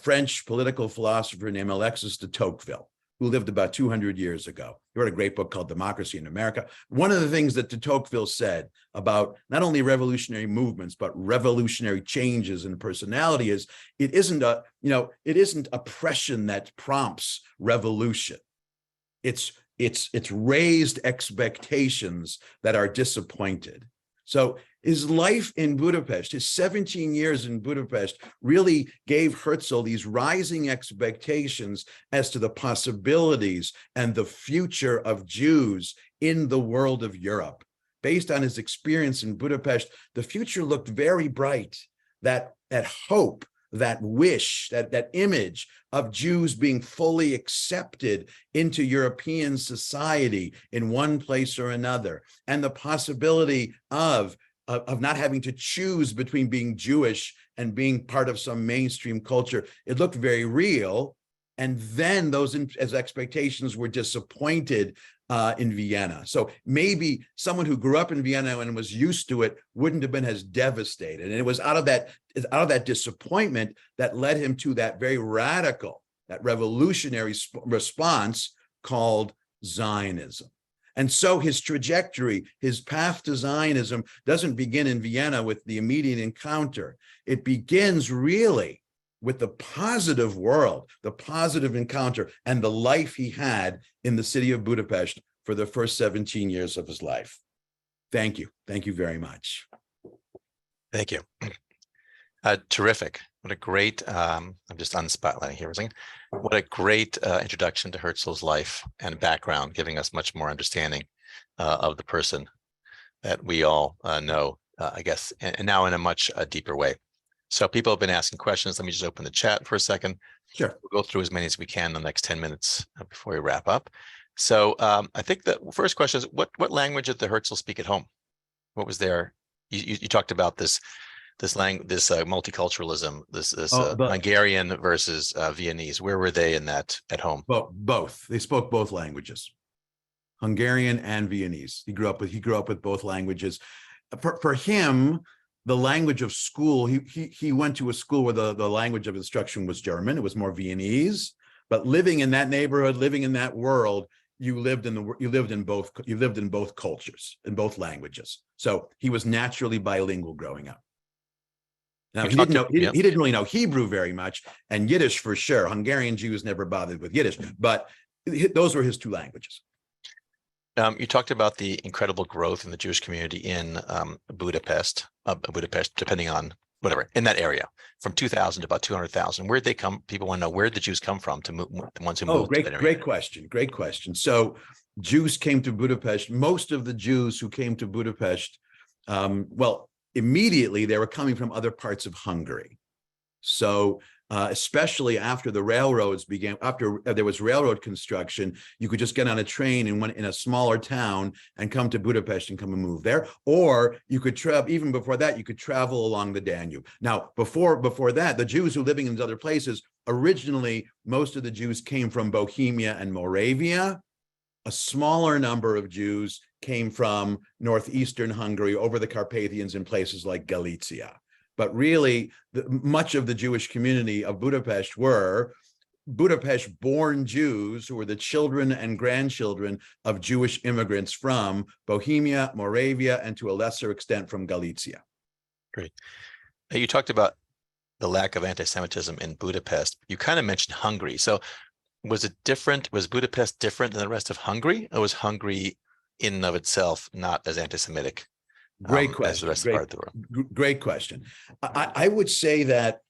[SPEAKER 2] French political philosopher named Alexis de Tocqueville, who lived about 200 years ago. He wrote a great book called Democracy in America. One of the things that de Tocqueville said about not only revolutionary movements, but revolutionary changes in personality is it isn't oppression that prompts revolution. It's raised expectations that are disappointed. So his life in Budapest, his 17 years in Budapest, really gave Herzl these rising expectations as to the possibilities and the future of Jews in the world of Europe. Based on his experience in Budapest, the future looked very bright. That hope, that wish, that image of Jews being fully accepted into European society in one place or another, and the possibility of not having to choose between being Jewish and being part of some mainstream culture. It looked very real. And then those as expectations were disappointed in Vienna. So maybe someone who grew up in Vienna and was used to it wouldn't have been as devastated. And it was out of that disappointment that led him to that very radical, that revolutionary response called Zionism. And so his trajectory, his path to Zionism doesn't begin in Vienna with the immediate encounter. It begins really with the positive world, the positive encounter, and the life he had in the city of Budapest for the first 17 years of his life. Thank you. Thank you very much.
[SPEAKER 1] Thank you. Terrific. What a great, I'm just on spotlighting here. What a great introduction to Herzl's life and background, giving us much more understanding of the person that we all know, I guess, and now in a much deeper way. So people have been asking questions. Let me just open the chat for a second.
[SPEAKER 2] Sure.
[SPEAKER 1] We'll go through as many as we can in the next 10 minutes before we wrap up. So I think the first question is, what language did the Herzl speak at home? What was there? You talked about this multiculturalism, this Hungarian versus Viennese. Where were they in that at home?
[SPEAKER 2] Both. They spoke both languages, Hungarian and Viennese. He grew up with both languages. For him, the language of school, he went to a school where the language of instruction was German. It was more Viennese. But living in that neighborhood, living in that world, you lived in both cultures, in both languages. So he was naturally bilingual growing up. Now, he didn't really know Hebrew very much, and Yiddish for sure. Hungarian Jews never bothered with Yiddish, but those were his two languages.
[SPEAKER 1] You talked about the incredible growth in the Jewish community in Budapest, depending on whatever, in that area, from 2,000 to about 200,000. Where'd they come? People want to know, where did the Jews come from to move, the ones who moved to that area? Great question. So Jews came to Budapest. Most of the Jews who came to Budapest, immediately they were coming from other parts of Hungary. So especially after the railroads began, after there was railroad construction, you could just get on a train in a smaller town and come to Budapest and come and move there. Or you could travel, even before that, you could travel along the Danube. Now, before that, the Jews who were living in these other places, originally, most of the Jews came from Bohemia and Moravia. A smaller number of Jews came from northeastern Hungary over the Carpathians in places like Galicia. But really, much of the Jewish community of Budapest were Budapest-born Jews who were the children and grandchildren of Jewish immigrants from Bohemia, Moravia, and to a lesser extent from Galicia. Great. Now, you talked about the lack of anti-Semitism in Budapest. You kind of mentioned Hungary. So was it different? Was Budapest different than the rest of Hungary? Or was Hungary in and of itself not as anti-Semitic?
[SPEAKER 2] Great question.
[SPEAKER 1] As the rest of part of the world?
[SPEAKER 2] Great question. I would say that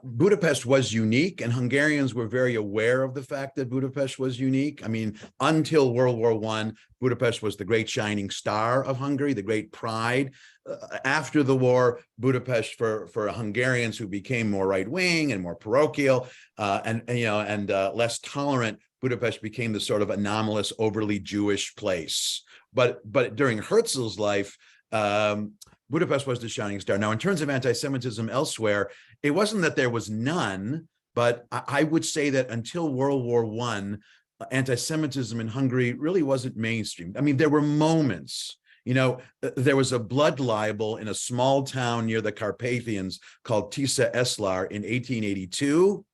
[SPEAKER 2] Budapest was unique, and Hungarians were very aware of the fact that Budapest was unique. I mean, until World War I, Budapest was the great shining star of Hungary, the great pride. After the war, Budapest, for Hungarians who became more right-wing and more parochial and less tolerant, Budapest became the sort of anomalous, overly Jewish place. But during Herzl's life,
[SPEAKER 1] Budapest was the shining star. Now, in terms of anti-Semitism elsewhere, it wasn't that there was none, but I would say that until World War I, anti-Semitism in Hungary really wasn't mainstream. I mean, there were moments. There was a blood libel in a small town near the Carpathians called Tisza Eslar in 1882.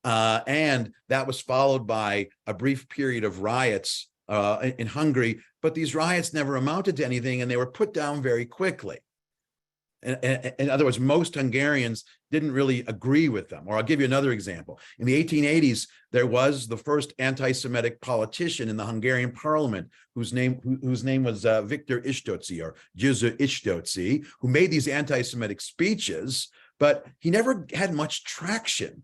[SPEAKER 1] And that was followed by a brief period of riots in Hungary. But these riots never amounted to anything, and they were put down very quickly. In other words, most Hungarians didn't really agree with them. Or I'll give you another example. In the 1880s, there was the first anti-Semitic politician in the Hungarian parliament, whose name was Viktor Istóczy, or Győző Istóczy, who made these anti-Semitic speeches, but he never had much traction.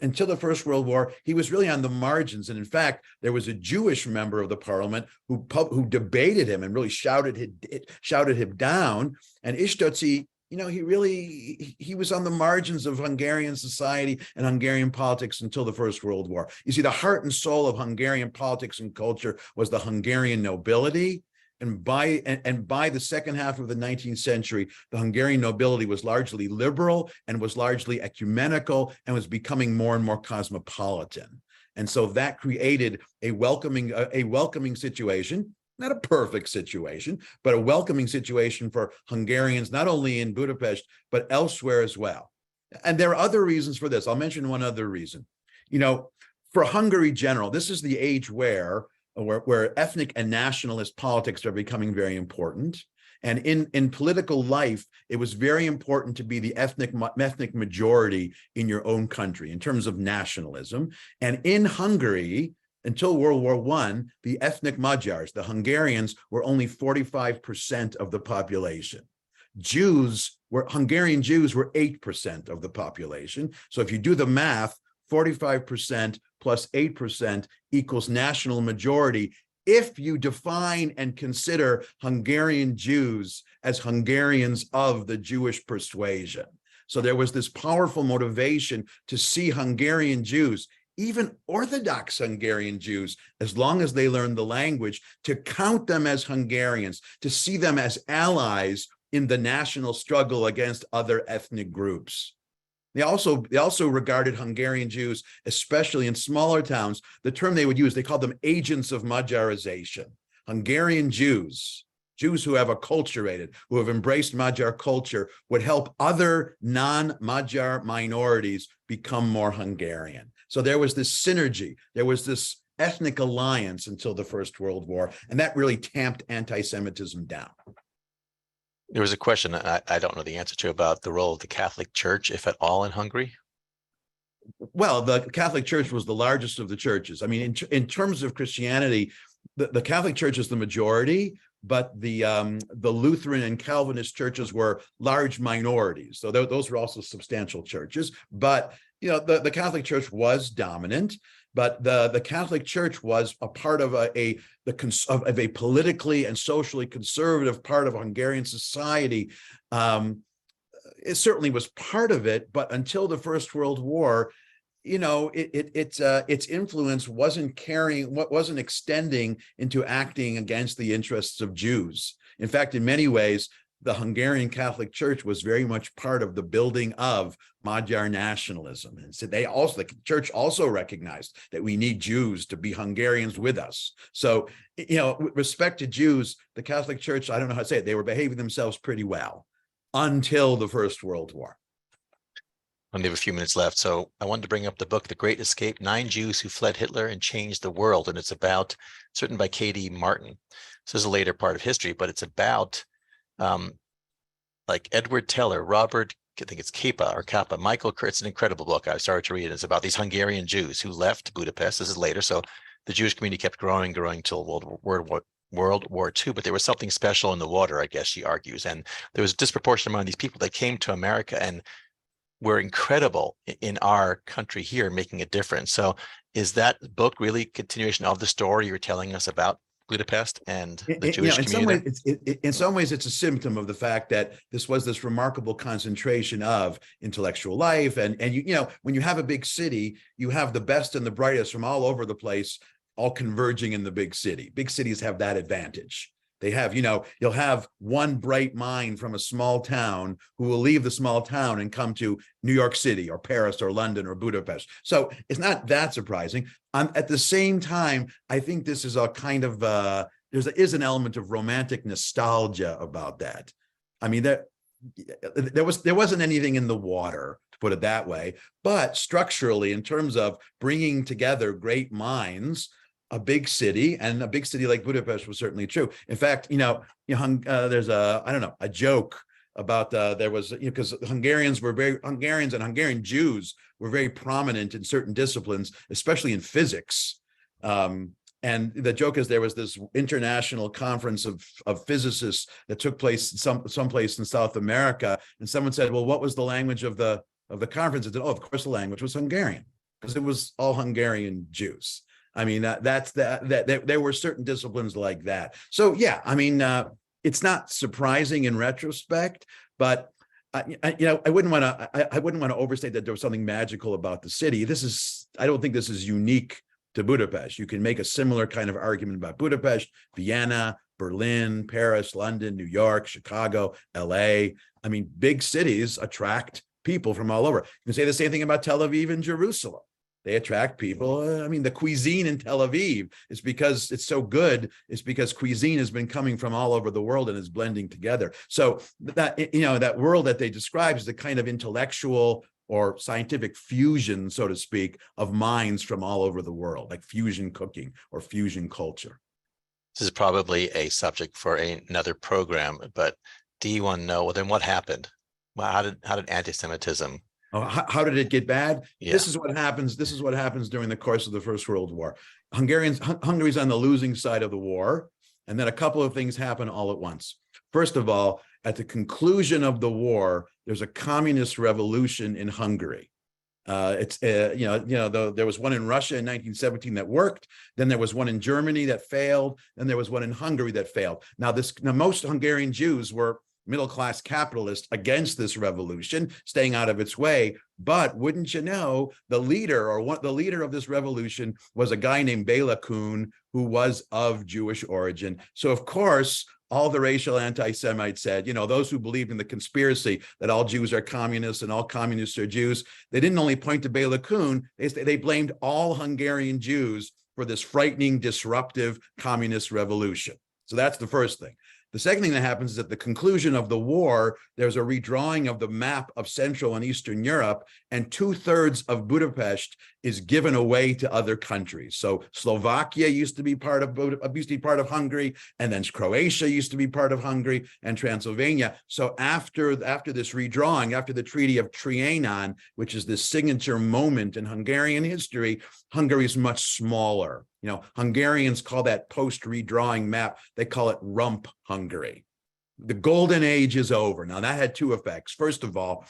[SPEAKER 1] Until the First World War, he was really on the margins. And in fact, there was a Jewish member of the parliament who debated him and really shouted him down. And Istóczy, he was on the margins of Hungarian society and Hungarian politics until the First World War. You see, the heart and soul of Hungarian politics and culture was the Hungarian nobility. And by the second half of the 19th century, the Hungarian nobility was largely liberal and was largely ecumenical and was becoming more and more cosmopolitan. And so that created a welcoming situation, not a perfect situation, but a welcoming situation for Hungarians, not only in Budapest, but elsewhere as well. And there are other reasons for this. I'll mention one other reason. For Hungary general, this is the age where ethnic and nationalist politics are becoming very important. And in political life, it was very important to be the ethnic majority in your own country in terms of nationalism. And in Hungary, until World War I, the ethnic Magyars, the Hungarians, were only 45% of the population. Hungarian Jews were 8% of the population. So if you do the math, 45% plus 8% equals national majority if you define and consider Hungarian Jews as Hungarians of the Jewish persuasion. So there was this powerful motivation to see Hungarian Jews, even Orthodox Hungarian Jews, as long as they learned the language, to count them as Hungarians, to see them as allies in the national struggle against other ethnic groups. They also regarded Hungarian Jews, especially in smaller towns, the term they would use, they called them agents of Magyarization. Hungarian Jews who have acculturated, who have embraced Magyar culture, would help other non-Magyar minorities become more Hungarian. So there was this synergy, there was this ethnic alliance until the First World War, and that really tamped anti-Semitism down.
[SPEAKER 3] There was a question I don't know the answer to about the role of the Catholic Church, if at all, in Hungary.
[SPEAKER 1] Well, the Catholic Church was the largest of the churches. I mean, in terms of Christianity, the Catholic Church is the majority, but the Lutheran and Calvinist churches were large minorities. So those were also substantial churches. But the Catholic Church was dominant. But the Catholic Church was a part of a politically and socially conservative part of Hungarian society. It certainly was part of it, but until the First World War, its influence wasn't extending into acting against the interests of Jews. In fact, in many ways, the Hungarian Catholic Church was very much part of the building of Magyar nationalism. And so the church also recognized that we need Jews to be Hungarians with us. So, with respect to Jews, the Catholic Church, I don't know how to say it, they were behaving themselves pretty well until the First World War.
[SPEAKER 3] I only have a few minutes left. So I wanted to bring up the book, The Great Escape, 9 Jews Who Fled Hitler and Changed the World. And it's written by Katie Martin. So this is a later part of history, but it's about like Edward Teller, Robert, I think it's Kappa, Michael Kerr. It's an incredible book. I started to read it. It's about these Hungarian Jews who left Budapest. This is later. So the Jewish community kept growing till World War II, but there was something special in the water, I guess she argues. And there was a disproportionate amount of these people that came to America and were incredible in our country here, making a difference. So is that book really a continuation of the story you're telling us about Budapest and the Jewish community?
[SPEAKER 1] In some ways, it's a symptom of the fact that this was this remarkable concentration of intellectual life. And when you have a big city, you have the best and the brightest from all over the place, all converging in the big city. Big cities have that advantage. They have, you'll have one bright mind from a small town who will leave the small town and come to New York City or Paris or London or Budapest. So it's not that surprising. At the same time, I think this is a kind of, there is an element of romantic nostalgia about that. I mean, there wasn't anything in the water, to put it that way, but structurally, in terms of bringing together great minds, a big city like Budapest was certainly true. In fact, there's a joke about there was, because Hungarians and Hungarian Jews were very prominent in certain disciplines, especially in physics. And the joke is there was this international conference of physicists that took place someplace in South America, and someone said, "Well, what was the language of the conference?" It said, "Oh, of course, the language was Hungarian, because it was all Hungarian Jews." I mean, that there were certain disciplines like that. So yeah, I mean, it's not surprising in retrospect, but I wouldn't want to overstate that there was something magical about the city. I don't think this is unique to Budapest. You can make a similar kind of argument about Budapest, Vienna, Berlin, Paris, London, New York, Chicago, LA. I mean, big cities attract people from all over. You can say the same thing about Tel Aviv and Jerusalem. They attract people. I mean, the cuisine in Tel Aviv is because it's so good. It's because cuisine has been coming from all over the world and is blending together. So that world that they describe is the kind of intellectual or scientific fusion, so to speak, of minds from all over the world, like fusion cooking or fusion culture.
[SPEAKER 3] This is probably a subject for another program, but do you want to know, well, then what happened? Well, how did anti-Semitism?
[SPEAKER 1] Oh, how did it get bad?
[SPEAKER 3] Yeah.
[SPEAKER 1] This is what happens during the course of the First World War. Hungary's on the losing side of the war, and then a couple of things happen all at once. First of all, at the conclusion of the war, there's a communist revolution in Hungary. There was one in Russia in 1917 that worked. Then there was one in Germany that failed. Then there was one in Hungary that failed. Now most Hungarian Jews were middle-class capitalists against this revolution, staying out of its way. But wouldn't you know, the leader of this revolution was a guy named Béla Kun, who was of Jewish origin. So of course, all the racial anti-Semites said, those who believed in the conspiracy that all Jews are communists and all communists are Jews, they didn't only point to Béla Kun, they blamed all Hungarian Jews for this frightening, disruptive communist revolution. So that's the first thing. The second thing that happens is at the conclusion of the war, there's a redrawing of the map of Central and Eastern Europe, and 2/3 of Budapest is given away to other countries. So Slovakia used to be part of Hungary, and then Croatia used to be part of Hungary, and Transylvania. So after this redrawing, after the Treaty of Trianon, which is this signature moment in Hungarian history, Hungary is much smaller. Hungarians call that post-redrawing map, they call it Rump Hungary. The golden age is over. Now that had two effects. First of all,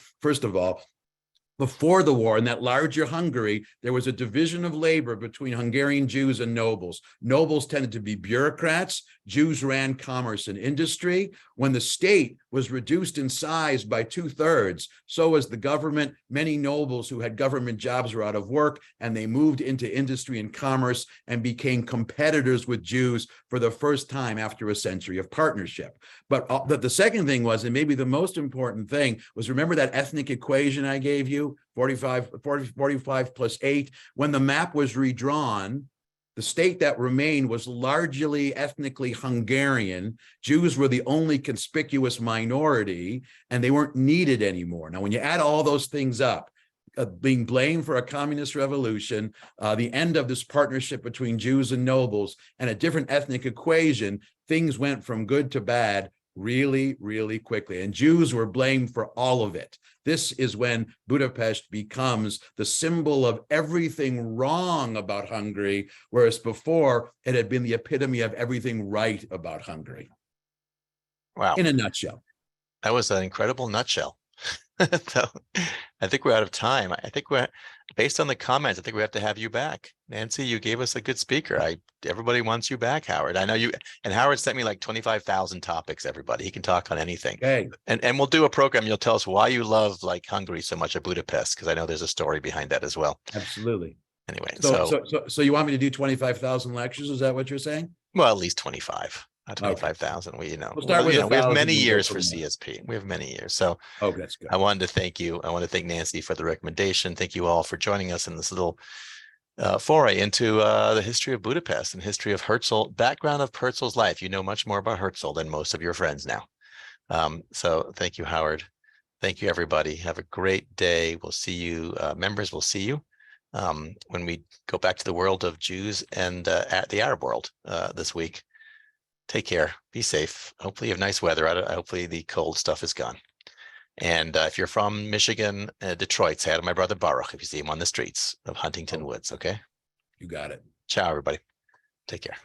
[SPEAKER 1] before the war, in that larger Hungary, there was a division of labor between Hungarian Jews and nobles. Nobles tended to be bureaucrats. Jews ran commerce and industry. When the state was reduced in size by 2/3, so was the government. Many nobles who had government jobs were out of work, and they moved into industry and commerce and became competitors with Jews for the first time after a century of partnership. But the second thing was, and maybe the most important thing, was remember that ethnic equation I gave you, 45 plus 8? When the map was redrawn, the state that remained was largely ethnically Hungarian. Jews were the only conspicuous minority, and they weren't needed anymore. Now, when you add all those things up, being blamed for a communist revolution, the end of this partnership between Jews and nobles, and a different ethnic equation, things went from good to bad really, really quickly. And Jews were blamed for all of it. This is when Budapest becomes the symbol of everything wrong about Hungary, whereas before it had been the epitome of everything right about Hungary.
[SPEAKER 3] Wow.
[SPEAKER 1] In a nutshell.
[SPEAKER 3] That was an incredible nutshell. So I think we're out of time. I think based on the comments, I think we have to have you back. Nancy, you gave us a good speaker. Everybody wants you back, Howard. I know you, and Howard sent me like 25,000 topics, everybody. He can talk on anything.
[SPEAKER 1] Okay.
[SPEAKER 3] And we'll do a program. You'll tell us why you love Hungary so much at Budapest, because I know there's a story behind that as well.
[SPEAKER 1] Absolutely.
[SPEAKER 3] Anyway,
[SPEAKER 1] so you want me to do 25,000 lectures? Is that what you're saying?
[SPEAKER 3] Well, at least 25. Not
[SPEAKER 2] Okay.
[SPEAKER 3] 25,000. We,
[SPEAKER 2] We'll start with
[SPEAKER 3] we have
[SPEAKER 2] 1,000
[SPEAKER 3] many
[SPEAKER 2] and go
[SPEAKER 3] years for
[SPEAKER 2] from there.
[SPEAKER 3] CSP. We have many years. So
[SPEAKER 2] Oh, that's good.
[SPEAKER 3] I wanted to thank you. I want to thank Nancy for the recommendation. Thank you all for joining us in this little foray into the history of Budapest and history of Herzl, background of Herzl's life. You know much more about Herzl than most of your friends now. So thank you, Howard. Thank you, everybody. Have a great day. We'll see you, members, we'll see you when we go back to the world of Jews and at the Arab world this week. Take care. Be safe. Hopefully you have nice weather. Hopefully the cold stuff is gone. And if you're from Michigan, Detroit, say hi to my brother Baruch if you see him on the streets of Huntington Woods, okay?
[SPEAKER 2] You got it.
[SPEAKER 3] Ciao, everybody. Take care.